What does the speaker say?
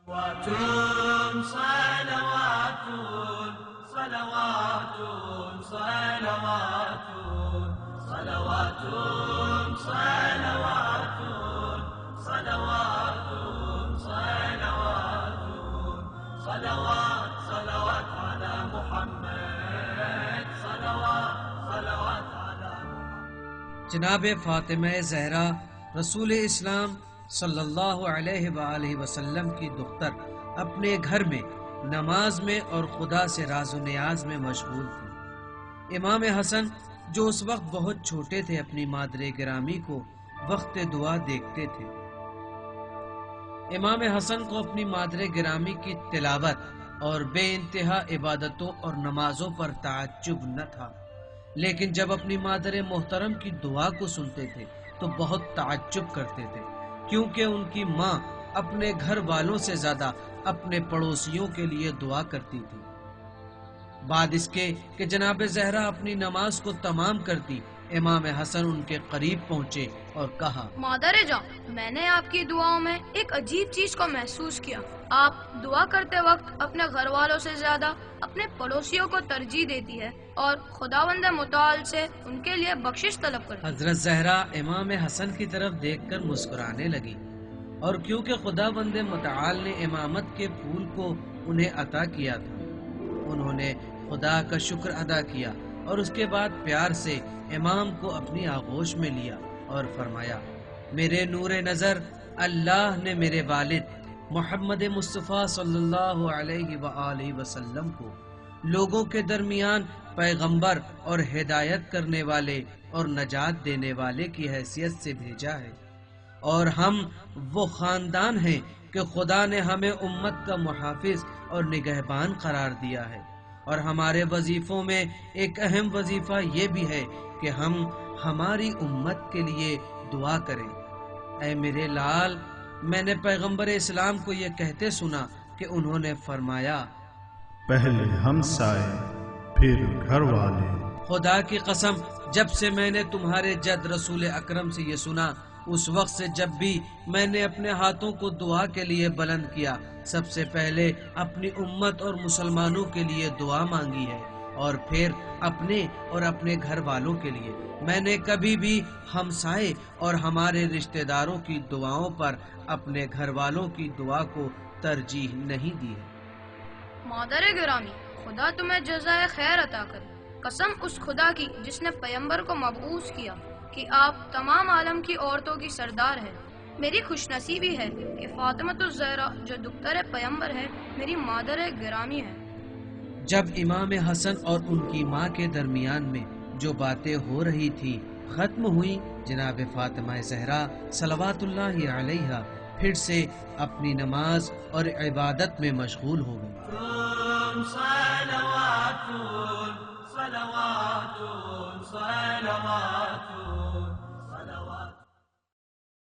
صلوات صلوات صلوات صلوات صلوات صلوات صلوات صلوات صلوات صلوات على محمد صلوات صلوات على محمد. جناب فاطمہ زہرا رسول اسلام صلی اللہ علیہ وآلہ وسلم کی دختر اپنے گھر میں نماز میں اور خدا سے راز و نیاز میں مشغول تھی. امام حسن جو اس وقت بہت چھوٹے تھے اپنی مادر گرامی کو وقت دعا دیکھتے تھے. امام حسن کو اپنی مادر گرامی کی تلاوت اور بے انتہا عبادتوں اور نمازوں پر تعجب نہ تھا، لیکن جب اپنی مادر محترم کی دعا کو سنتے تھے تو بہت تعجب کرتے تھے، کیونکہ ان کی ماں اپنے گھر والوں سے زیادہ اپنے پڑوسیوں کے لیے دعا کرتی تھی. بعد اس کے کہ جناب زہرا اپنی نماز کو تمام کرتی، امام حسن ان کے قریب پہنچے اور کہا: مادر جان، میں نے آپ کی دعاؤں میں ایک عجیب چیز کو محسوس کیا. آپ دعا کرتے وقت اپنے گھر والوں سے زیادہ اپنے پڑوسیوں کو ترجیح دیتی ہے اور خداوند متعال سے ان کے لیے بخشش طلب کرتی. حضرت زہرا امام حسن کی طرف دیکھ کر مسکرانے لگی، اور کیونکہ خداوند متعال نے امامت کے پھول کو انہیں عطا کیا تھا، انہوں نے خدا کا شکر ادا کیا اور اس کے بعد پیار سے امام کو اپنی آغوش میں لیا اور فرمایا: میرے نور نظر، اللہ نے میرے والد محمد مصطفیٰ صلی اللہ علیہ وآلہ وسلم کو لوگوں کے درمیان پیغمبر اور ہدایت کرنے والے اور نجات دینے والے کی حیثیت سے بھیجا ہے، اور ہم وہ خاندان ہیں کہ خدا نے ہمیں امت کا محافظ اور نگہبان قرار دیا ہے، اور ہمارے وظیفوں میں ایک اہم وظیفہ یہ بھی ہے کہ ہم ہماری امت کے لیے دعا کریں. اے میرے لال، میں نے پیغمبر اسلام کو یہ کہتے سنا کہ انہوں نے فرمایا: پہلے ہمسائے پھر گھر والے. خدا کی قسم، جب سے میں نے تمہارے جد رسول اکرم سے یہ سنا، اس وقت سے جب بھی میں نے اپنے ہاتھوں کو دعا کے لیے بلند کیا، سب سے پہلے اپنی امت اور مسلمانوں کے لیے دعا مانگی ہے، اور پھر اپنے اور اپنے گھر والوں کے لیے. میں نے کبھی بھی ہمسائے اور ہمارے رشتہ داروں کی دعاؤں پر اپنے گھر والوں کی دعا کو ترجیح نہیں دی ہے. مادر گرامی، خدا تمہیں جزائے خیر عطا کرے. قسم اس خدا کی جس نے پیغمبر کو مبعوث کیا کہ آپ تمام عالم کی عورتوں کی سردار ہیں. میری خوش نصیبی ہے کہ فاطمۃ الزہرا جو دختر پیغمبر ہے میری مادر گرامی ہے. جب امام حسن اور ان کی ماں کے درمیان میں جو باتیں ہو رہی تھی ختم ہوئی، جناب فاطمہ زہرا صلوات اللہ علیہا پھر سے اپنی نماز اور عبادت میں مشغول ہو گئی. صلوات صلوات صلوات